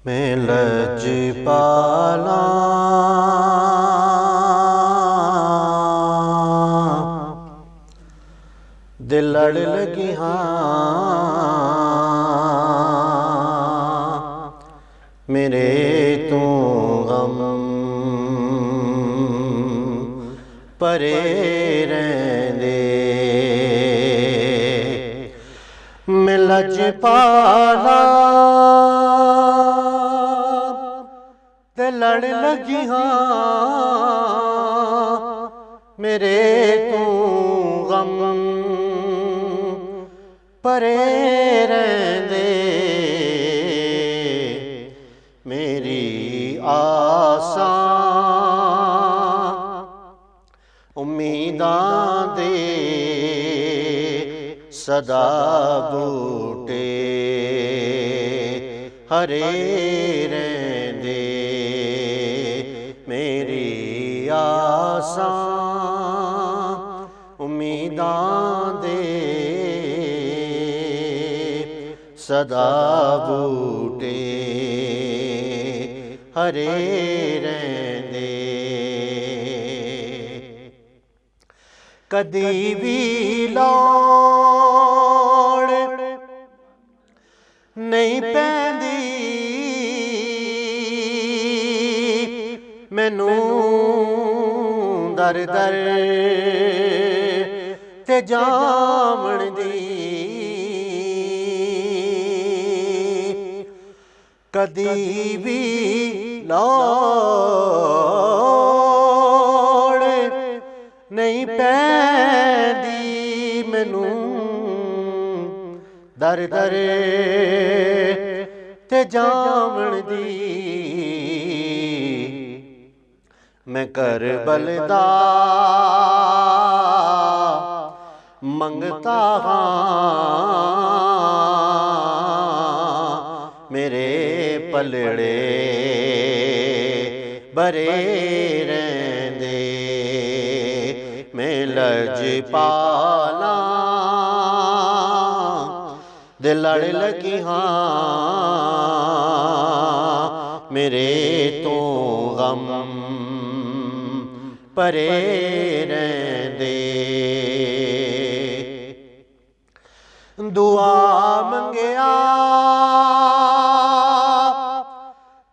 मैं लजपाला दिल लड़ लगी हाँ मेरे तू गम परे रहंदे मैं लजपाला ते लड़ लगी हाँ मेरे तू गम परे रहंदे मेरी आसां उम्मीदां दे सदा बूटे हरे रहंदे मेरी आसां उम्मीदां दे सदा बूटे हरे रहंदे कदी भी लोड़ नहीं पैंदी मैनू दर दर ते जावण दी कदी भी लोड़ नहीं पैंदी मैनू दर दर ते जावण दी मैं करबल दा मंगता हाँ मेरे पलड़े बरे रहंदे मैं लजपाला दिल लड़ लगी हाँ मेरे तो गम परे रहंदे दुआ मंगिया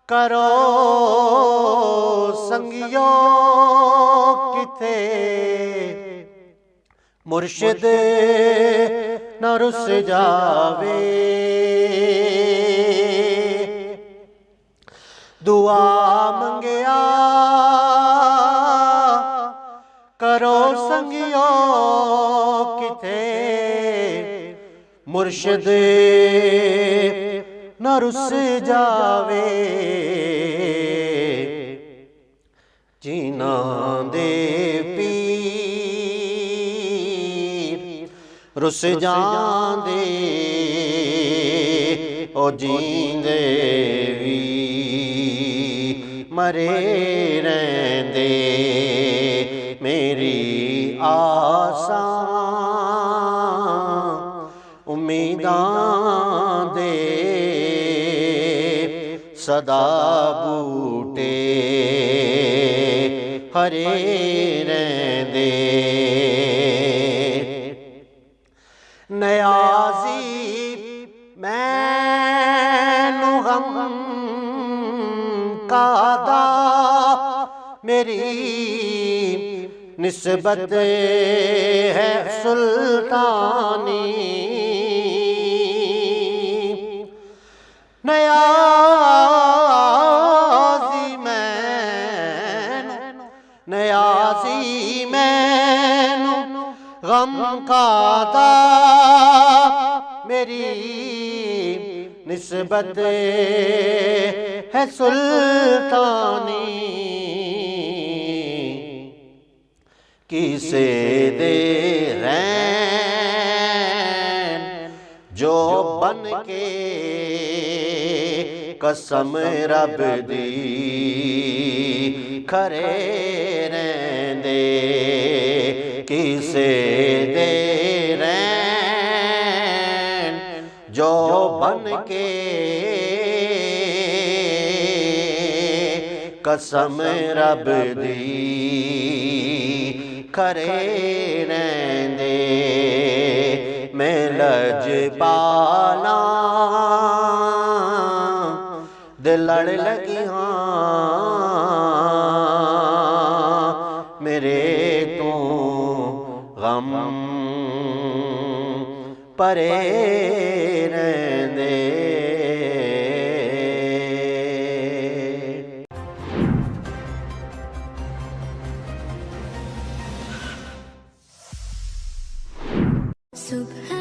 करो संगियो किथे मुर्शिद न रुस जावे दुआ मंगिया करो संगियो किथे मुर्शिद न रुस जावे जीना दे पीर रुस जांदे ओ जींदे वी मरे रहंदे मेरी आसां उम्मीदां दे सदा बूटे हरे रहंदे नियाज़ी मैनू गम कादा मेरी निस्बत है सुल्तानी नियाज़ी मैनू गम कादा मेरी निस्बत है सुल्तानी किसे दे रैन जो बन के कसम रब दी खरे रहंदे किसे दे रैन जो बन के कसम रब दी खरे रहिंदे मैं लजपाला दिल लड़ लगियां मेरे तो गम परे रहिंदे। सुबह